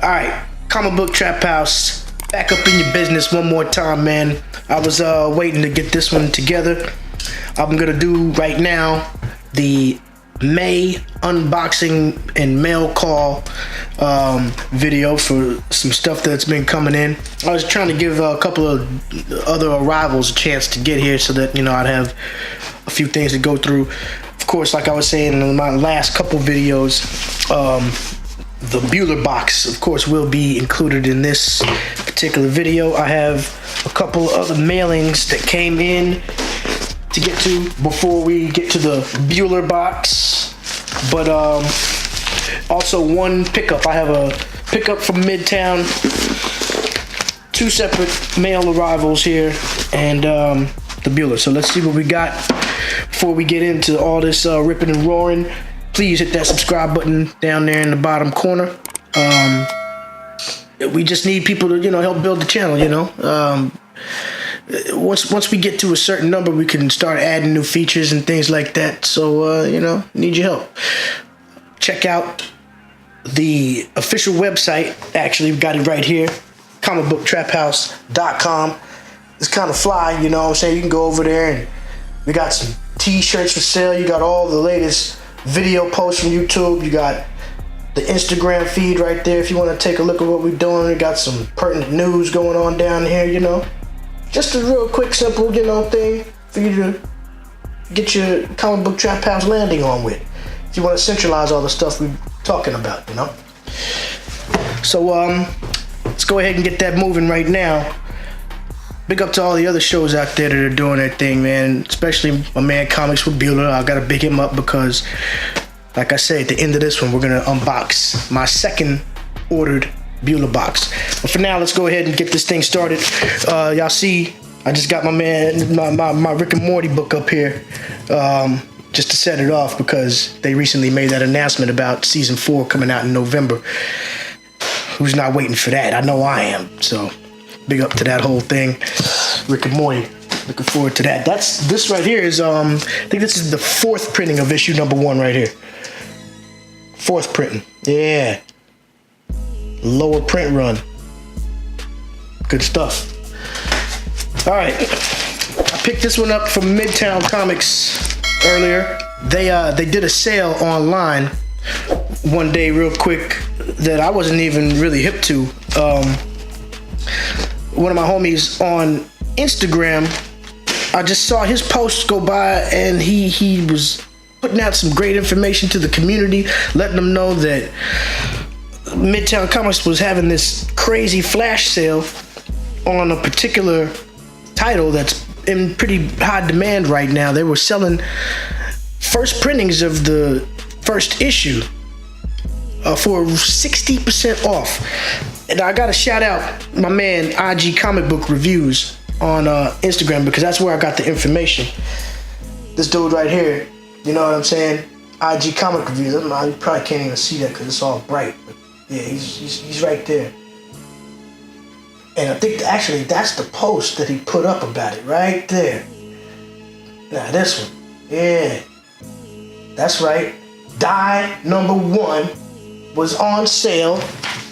All right, Comic Book Trap House, back up in your business one more time, man. I was waiting to get this one together. I'm gonna do right now the May unboxing and mail call video for some stuff that's been coming in. I was trying to give a couple of other arrivals a chance to get here so that, you know, I'd have a few things to go through. Of course, like I was saying in my last couple videos, the Bueller box, of course, will be included in this particular video. I have a couple other mailings that came in to get to before we get to the Bueller box. But also one pickup. I have a pickup from Midtown, two separate mail arrivals here, and the Bueller. So let's see what we got before we get into all this ripping and roaring. Please hit that subscribe button down there in the bottom corner. We just need people to, you know, help build the channel, you know. Once we get to a certain number, we can start adding new features and things like that. So, you know, need your help. Check out the official website. Actually, we've got it right here, comicbooktraphouse.com. It's kind of fly, you know what I'm saying? You can go over there and we got some t-shirts for sale. You got all the latest video posts from YouTube. You got the Instagram feed right there if you want to take a look at what we're doing. We got some pertinent news going on down here, you know. Just a real quick, simple, you know, thing for you to get your comic book trap house landing on with. If you want to centralize all the stuff we're talking about, you know. So, let's go ahead and get that moving right now. Big up to all the other shows out there that are doing their thing, man. Especially my man Comics with Bueller. I gotta big him up because, like I said, at the end of this one, we're gonna unbox my second ordered Bueller box. But for now, let's go ahead and get this thing started. Y'all see, I just got my Rick and Morty book up here, just to set it off because they recently made that announcement about season 4 coming out in November. Who's not waiting for that? I know I am. So, big up to that whole thing. Rick and Morty. Looking forward to that. This right here is I think this is the 4th printing of issue number 1 right here. 4th printing. Yeah. Lower print run. Good stuff. All right. I picked this one up from Midtown Comics earlier. They did a sale online one day real quick that I wasn't even really hip to. One of my homies on Instagram, I just saw his posts go by and he was putting out some great information to the community, letting them know that Midtown Comics was having this crazy flash sale on a particular title that's in pretty high demand right now. They were selling first printings of the first issue for 60% off. And I gotta shout out my man IG Comic Book Reviews on Instagram because that's where I got the information. This dude right here, you know what I'm saying? IG Comic Reviews. You probably can't even see that because it's all bright. But yeah, he's right there. And I think actually that's the post that he put up about it right there. Now this one, yeah, that's right. Die number 1 was on sale.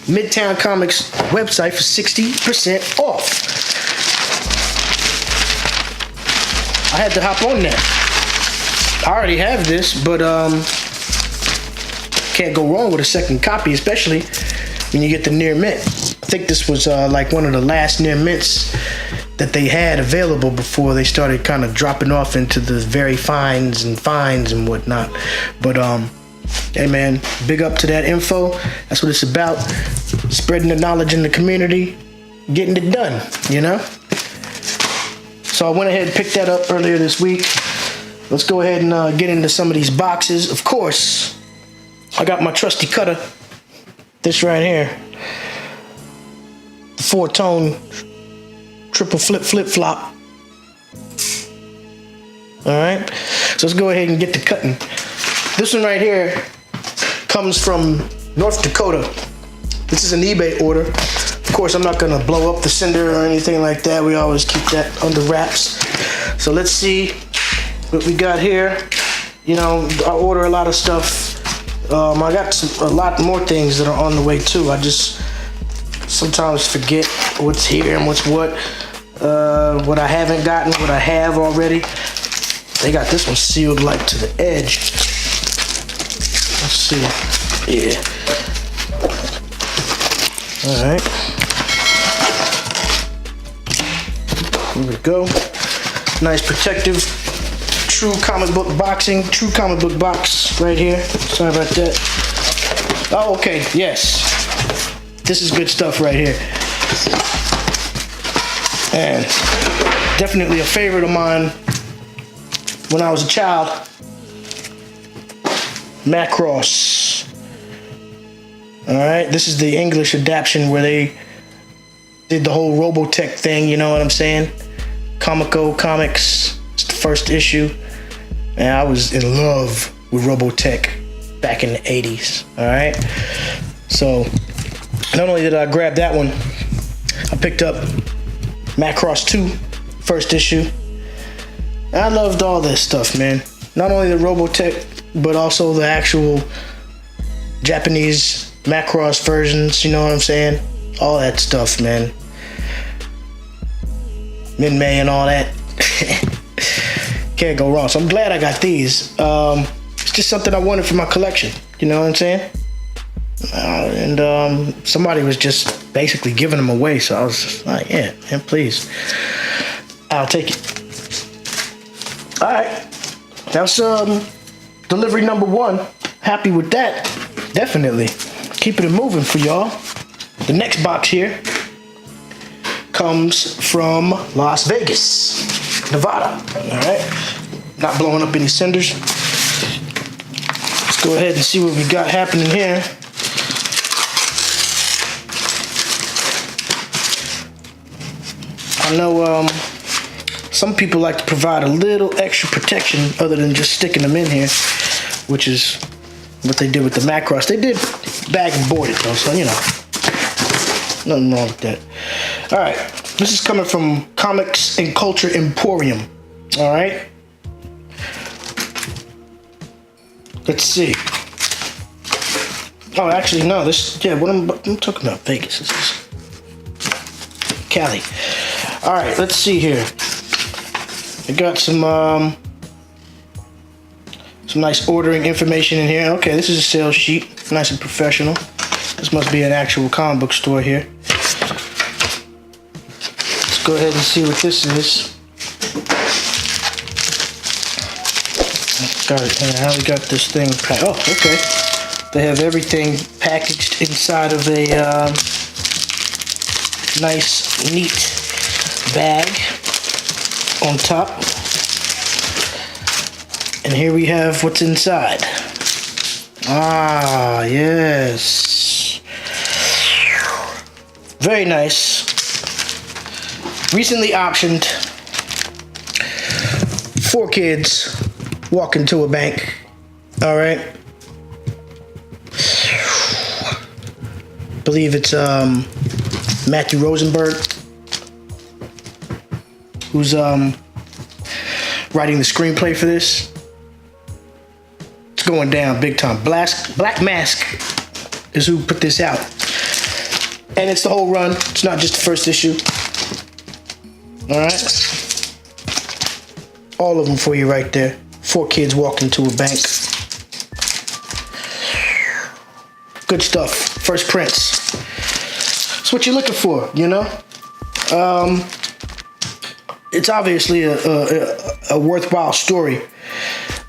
Midtown Comics website for 60% off. I had to hop on that. I already have this, but can't go wrong with a second copy, especially when you get the near mint. I think this was like one of the last near mints that they had available before they started kind of dropping off into the very fines and whatnot. But hey man, big up to that info. That's what it's about. Spreading the knowledge in the community, getting it done, you know? So I went ahead and picked that up earlier this week. Let's go ahead and get into some of these boxes. Of course, I got my trusty cutter. This right here. The 4-tone triple flip-flop. Alright, so let's go ahead and get to cutting. This one right here comes from North Dakota. This is an eBay order. Of course, I'm not gonna blow up the sender or anything like that. We always keep that under wraps. So let's see what we got here. You know, I order a lot of stuff. I got a lot more things that are on the way too. I just sometimes forget what's here and what's what I haven't gotten, what I have already. They got this one sealed like to the edge. Let's see. Yeah. All right. Here we go. Nice protective, true comic book boxing, true comic book box right here. Sorry about that. Oh, okay, yes. This is good stuff right here. And definitely a favorite of mine when I was a child. Macross. All right, this is the English adaptation where they did the whole Robotech thing, you know what I'm saying? Comico Comics, it's the first issue. And I was in love with Robotech back in the 80s, all right? So, not only did I grab that one, I picked up Macross 2, first issue. I loved all this stuff, man. Not only the Robotech, but also the actual Japanese Macross versions, you know what I'm saying? All that stuff, man. Min-May and all that. Can't go wrong. So I'm glad I got these. It's just something I wanted for my collection, you know what I'm saying? And somebody was just basically giving them away, so I was just like, yeah, man, please. I'll take it. All right. That's delivery number 1. Happy with that. Definitely. Keeping it moving for y'all. The next box here comes from Las Vegas, Nevada. All right. Not blowing up any cinders. Let's go ahead and see what we got happening here. I know some people like to provide a little extra protection other than just sticking them in here, which is what they did with the Macross. They did bag and board it though, so you know, nothing wrong with that. All right, this is coming from Comics and Culture Emporium. All right, let's see. Oh, actually, no. This, yeah, what I'm talking about, Vegas. This is Cali. All right, let's see here. I got some nice ordering information in here. Okay, this is a sales sheet, nice and professional. This must be an actual comic book store here. Let's go ahead and see what this is. Got it. How we got this thing packed? Oh, okay. They have everything packaged inside of a nice, neat bag on top. And here we have what's inside. Ah, yes. Very nice. Recently optioned. 4 kids walk into a bank. All right. Believe it's Matthew Rosenberg who's writing the screenplay for this. It's going down big time. Black Mask is who put this out. And it's the whole run. It's not just the first issue. Alright. All of them for you right there. 4 kids walk into a bank. Good stuff. First prints. That's what you're looking for, you know? It's obviously a worthwhile story.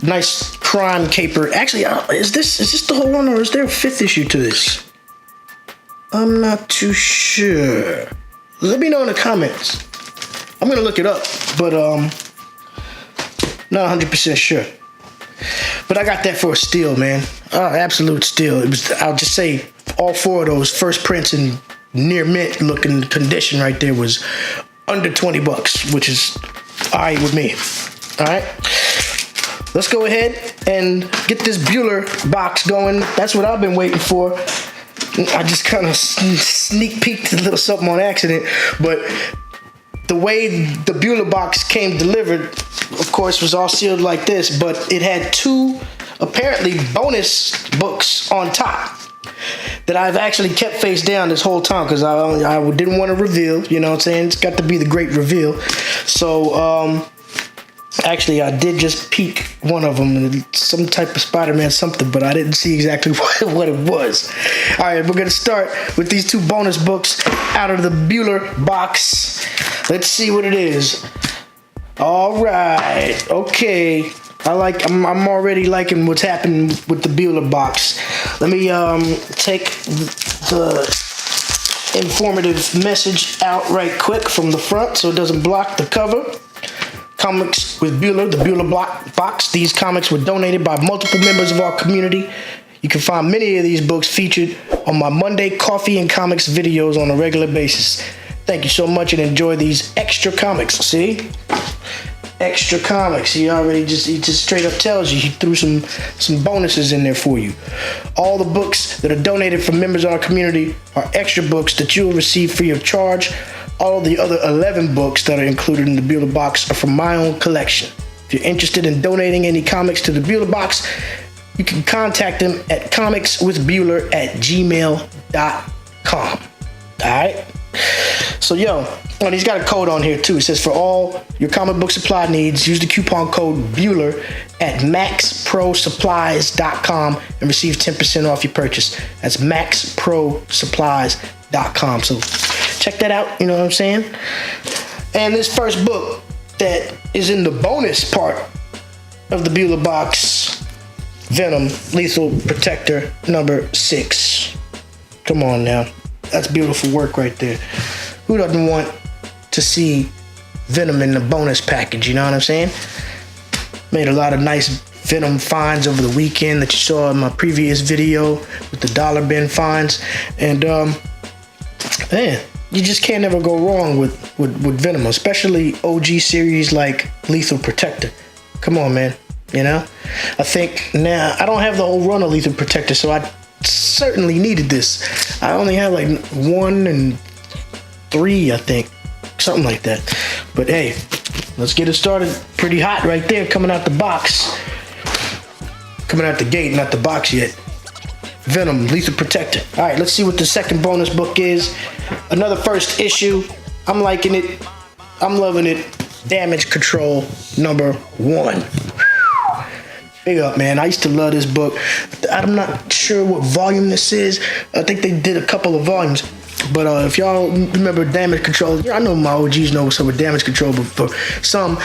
Nice crime caper. Actually, is this the whole one, or is there a 5th issue to this? I'm not too sure. Let me know in the comments. I'm gonna look it up, but not 100% sure. But I got that for a steal, man. Absolute steal. It was. I'll just say all 4 of those first prints in near mint looking condition right there was under $20, which is all right with me. All right. Let's go ahead and get this Bueller box going. That's what I've been waiting for. I just kind of sneak peeked a little something on accident, but the way the Bueller box came delivered, of course, was all sealed like this, but it had 2 apparently bonus books on top. that I've actually kept face down this whole time because I didn't want to reveal. You know what I'm saying? It's got to be the great reveal. So, actually, I did just peek one of them, some type of Spider-Man something, but I didn't see exactly what it was. All right, we're going to start with these 2 bonus books out of the Bueller box. Let's see what it is. All right, okay. I'm already liking what's happening with the Bueller box. Let me take the informative message out right quick from the front so it doesn't block the cover. Comics with Bueller, the Bueller box. These comics were donated by multiple members of our community. You can find many of these books featured on my Monday Coffee and Comics videos on a regular basis. Thank you so much and enjoy these extra comics. See? Extra comics. He just straight up tells you. He threw some bonuses in there for you. All the books that are donated from members of our community are extra books that you will receive free of charge. All the other 11 books that are included in the Bueller box are from my own collection. If you're interested in donating any comics to the Bueller box, you can contact them at comicswithbueller@gmail.com. Alright? So and he's got a code on here too. It says for all your comic book supply needs, use the coupon code Bueller at maxprosupplies.com and receive 10% off your purchase. That's maxprosupplies.com. So check that out, you know what I'm saying? And this first book that is in the bonus part of the Bueller box, Venom, Lethal Protector number 6. Come on now. That's beautiful work right there. Who doesn't want to see Venom in the bonus package, you know what I'm saying? Made a lot of nice Venom finds over the weekend that you saw in my previous video with the dollar bin finds. And man, you just can't ever go wrong with Venom, especially OG series like Lethal Protector. Come on, man. You know? I think now, I don't have the whole run of Lethal Protector, so I certainly needed this. I only have like 1 and 3, I think. Something like that. But hey, let's get it started. Pretty hot right there coming out the box. Coming out the gate, not the box yet. Venom, Lethal Protector. All right, let's see what the second bonus book is. Another first issue. I'm liking it. I'm loving it. Damage Control number 1. Big up, man. I used to love this book. I'm not sure what volume this is. I think they did a couple of volumes. But if y'all remember Damage Control, I know my OGs know what's up with Damage Control, but for some,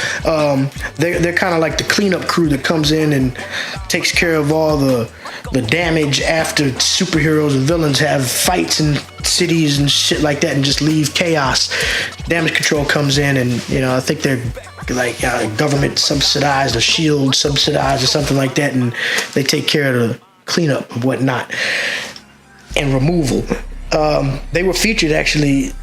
they're kind of like the cleanup crew that comes in and takes care of all the damage after superheroes and villains have fights in cities and shit like that and just leave chaos. Damage Control comes in and, I think they're like government subsidized or shield subsidized or something like that, and they take care of the cleanup and whatnot and removal. They were featured actually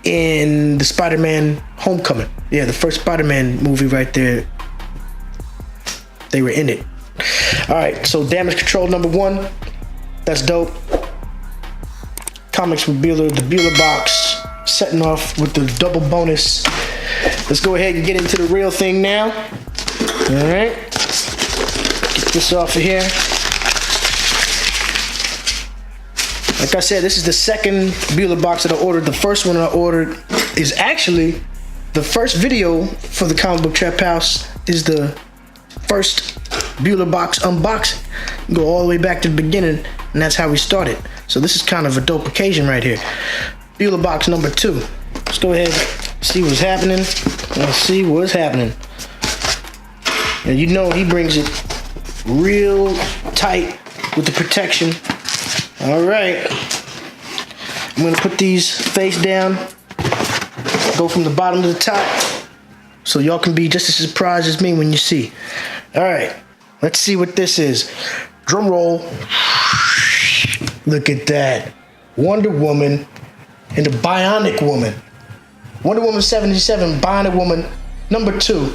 in the Spider-Man Homecoming. Yeah, the first Spider-Man movie right there. They were in it. All right, so Damage Control number 1. That's dope. Comics with Bueller, the Bueller box, setting off with the double bonus. Let's go ahead and get into the real thing now. All right, get this off of here. Like I said, this is the second Bueller box that I ordered. The first one I ordered is actually the first video for the Comic Book Trap House. Is the first Bueller box unboxing. Go all the way back to the beginning, and that's how we started. So this is kind of a dope occasion right here. Bueller box number 2. Let's go ahead and see what's happening. Let's see what's happening. And you know he brings it real tight with the protection. All right, I'm gonna put these face down, go from the bottom to the top, so y'all can be just as surprised as me when you see. All right, let's see what this is. Drum roll. Look at that. Wonder Woman and the Bionic Woman. Wonder Woman 77, Bionic Woman number 2.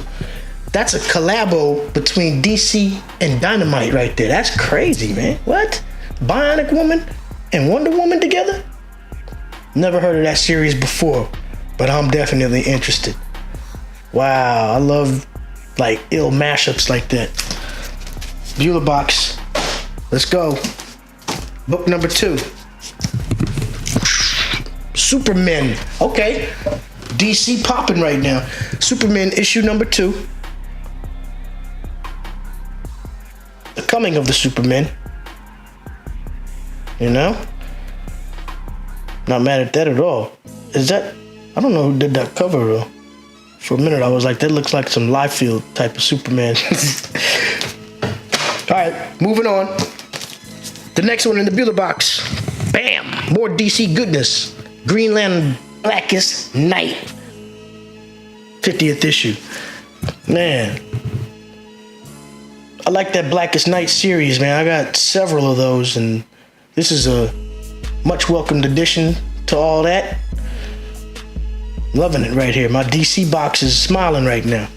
That's a collabo between DC and Dynamite right there. That's crazy, man. What? Bionic Woman and Wonder Woman together? Never heard of that series before, but I'm definitely interested. Wow, I love like ill mashups like that. Bueller box. Let's go. Book number 2. Superman. Okay. DC popping right now. Superman issue number 2. The coming of the Superman. You know? Not mad at that at all. Is that... I don't know who did that cover though. For a minute I was like, that looks like some Liefeld type of Superman. Alright, moving on. The next one in the Bueller box. Bam! More DC goodness. Green Lantern Blackest Night. 50th issue. Man. I like that Blackest Night series, man. I got several of those, and this is a much welcomed addition to all that. Loving it right here. My DC box is smiling right now.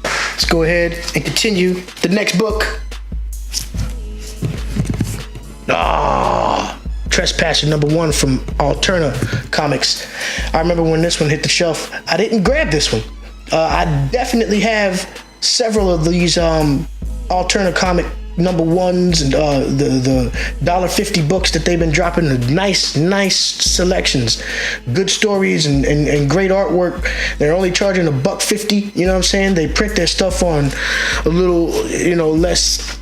Let's go ahead and continue the next book. Trespasser number 1 from Alterna Comics. I remember when this one hit the shelf. I didn't grab this one. I definitely have several of these Alterna Comic number 1s and the $1.50 books that they've been dropping. Nice selections, good stories and great artwork. They're only charging $1.50. You know what I'm saying? They print their stuff on a little, less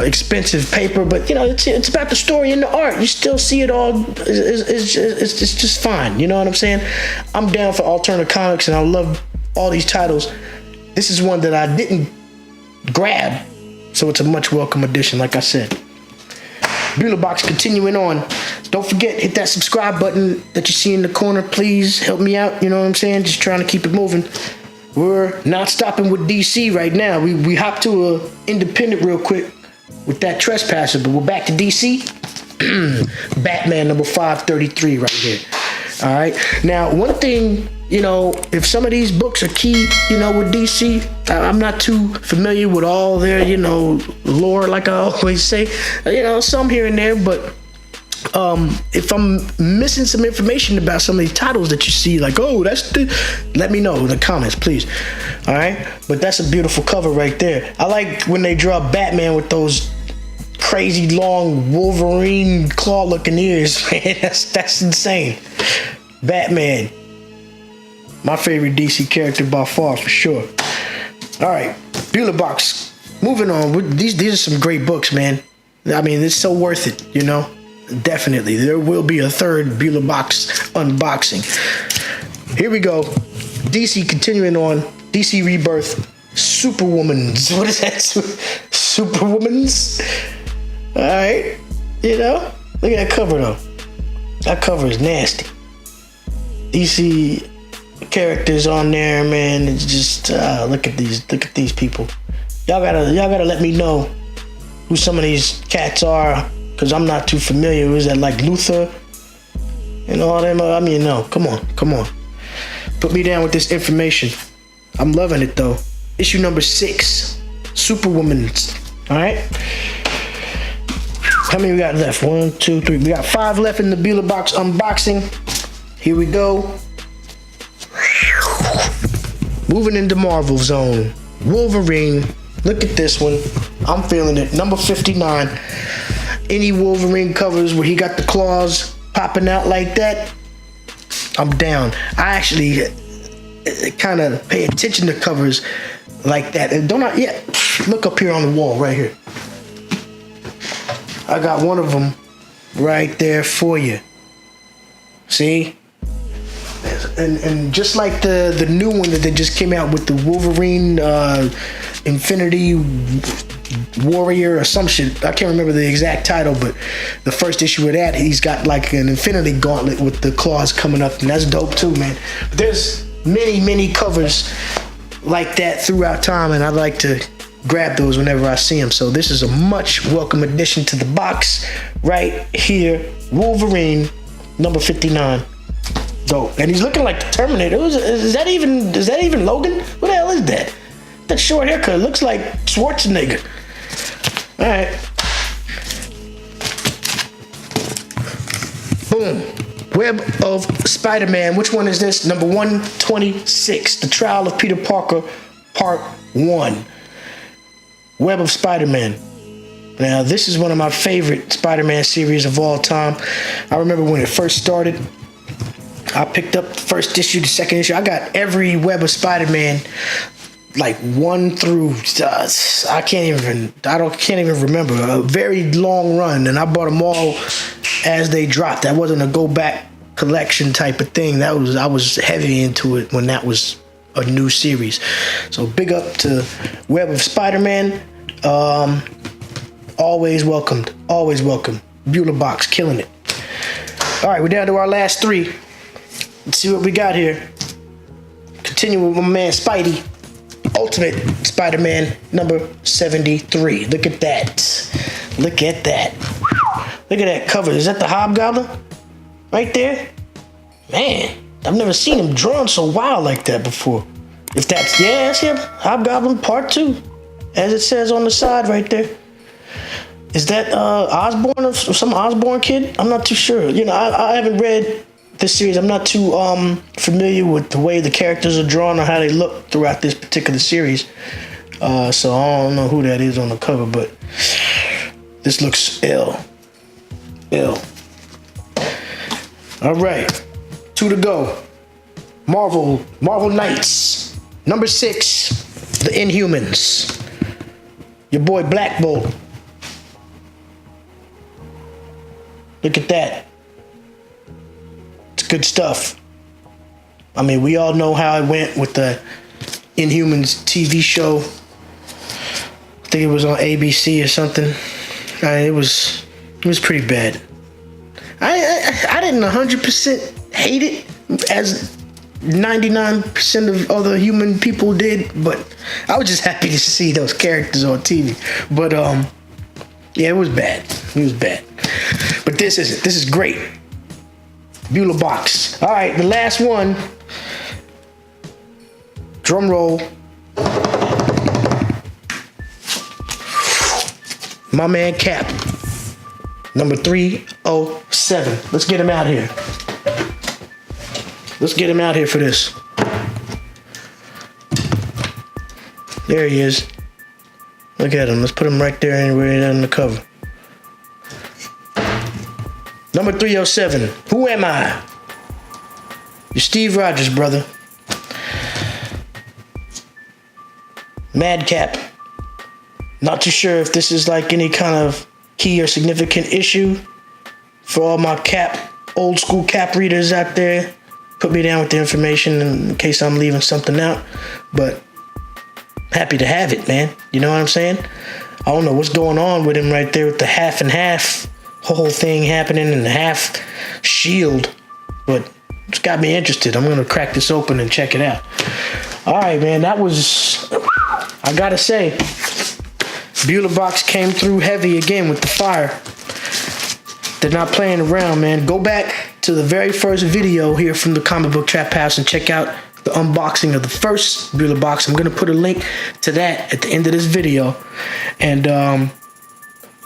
expensive paper, but it's about the story and the art. You still see it all. It's just fine. You know what I'm saying? I'm down for Alterna Comics, and I love all these titles. This is one that I didn't grab, so it's a much welcome addition, like I said. Bueller box continuing on. Don't forget, hit that subscribe button that you see in the corner. Please help me out. You know what I'm saying? Just trying to keep it moving. We're not stopping with DC right now. We hopped to a independent real quick with that Trespasser, but we're back to DC. Batman number 533 right here. All right. Now, one thing, if some of these books are key, with DC, I'm not too familiar with all their, lore, like I always say. Some here and there, but if I'm missing some information about some of these titles that you see, like, let me know in the comments, please. All right. But that's a beautiful cover right there. I like when they draw Batman with those crazy long Wolverine claw looking ears, man. That's insane. Batman, my favorite DC character by far, for sure. All right, Bueller box. Moving on. These are some great books, man. I mean, it's so worth it. Definitely. There will be a third Bueller box unboxing. Here we go. DC continuing on. DC Rebirth. Superwoman's. What is that? Superwoman's. All right. Look at that cover though. That cover is nasty. DC characters on there, man. It's just look at these people. Y'all gotta let me know who some of these cats are, because I'm not too familiar. Is that like Luther and all them? I mean, no. Come on. Put me down with this information. I'm loving it though. Issue number 6, Superwoman's. All right. How many we got left? 1, 2, 3. We got 5 left in the Bueller box unboxing. Here we go. Moving into Marvel Zone. Wolverine. Look at this one. I'm feeling it. Number 59. Any Wolverine covers where he got the claws popping out like that, I'm down. I actually kind of pay attention to covers like that. And look up here on the wall right here. I got one of them right there for you. See? And just like the new one that they just came out with, the Wolverine Infinity Warrior or some shit. I can't remember the exact title, but the first issue of that, he's got like an Infinity Gauntlet with the claws coming up, and that's dope too, man. But there's many covers like that throughout time, and I like to grab those whenever I see them. So this is a much welcome addition to the box right here. Wolverine number 59. Dope. And he's looking like the Terminator. Is that even Logan? What the hell is that? That short haircut looks like Schwarzenegger. All right. Boom. Web of Spider-Man. Which one is this? Number 126. The Trial of Peter Parker, Part 1. Web of Spider-Man. Now, this is one of my favorite Spider-Man series of all time. I remember when it first started, I picked up the first issue, the second issue. I got every Web of Spider-Man, like 1 through I can't even remember. A very long run, and I bought them all as they dropped. That wasn't a go back collection type of thing. I was heavy into it when that was a new series. So big up to Web of Spider-Man. Always welcomed. Always welcome. Beulah Box, killing it. All right, we're down to our last 3. Let's see what we got here. Continue with my man Spidey. Ultimate Spider-Man number 73. Look at that. Look at that. Look at that cover. Is that the Hobgoblin? Right there? Man, I've never seen him drawn so wild like that before. If that's, yeah, that's him. Hobgoblin Part 2. As it says on the side right there. Is that Osborn or some Osborn kid? I'm not too sure. You know, I haven't read this series. I'm not too familiar with the way the characters are drawn or how they look throughout this particular series. So I don't know who that is on the cover, but this looks ill. All right, 2 to go. Marvel Knights, number 6, the Inhumans. Your boy Black Bolt. Look at that. It's good stuff. I mean, we all know how it went with the Inhumans TV show. I think it was on ABC or something. It was pretty bad. I didn't 100% hate it as 99% of other human people did, but I was just happy to see those characters on TV. But yeah, it was bad. It was bad. But this isn't. This is great. Beulah Box. All right, the last one. Drum roll. My man Cap. Number 307. Let's get him out here. Let's get him out here for this. There he is. Look at him. Let's put him right there anywhere on the cover. Number 307. Who am I? You're Steve Rogers, brother. Madcap. Not too sure if this is like any kind of key or significant issue for all my old school Cap readers out there. Put me down with the information in case I'm leaving something out. But happy to have it, man. You know what I'm saying? I don't know what's going on with him right there with the half and half whole thing happening and the half shield. But it's got me interested. I'm going to crack this open and check it out. All right, man. That was, I got to say, Beulah Box came through heavy again with the fire. They're not playing around, man. Go back to the very first video here from the Comic Book Trap House and check out the unboxing of the first Beulah Box. I'm going to put a link to that at the end of this video. And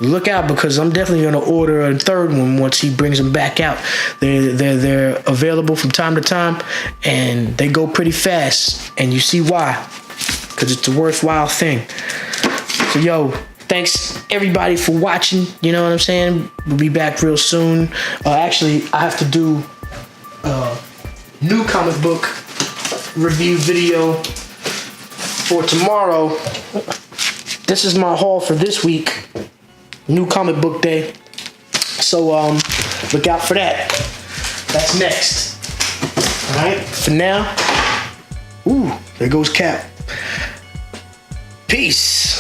look out, because I'm definitely going to order a third one once he brings them back out. They're available from time to time, and they go pretty fast. And you see why. Because it's a worthwhile thing. So, yo, thanks everybody for watching. You know what I'm saying? We'll be back real soon. Actually, I have to do a new comic book review video for tomorrow. This is my haul for this week. New comic book day. So, look out for that. That's next. All right, for now. Ooh, there goes Cap. Peace.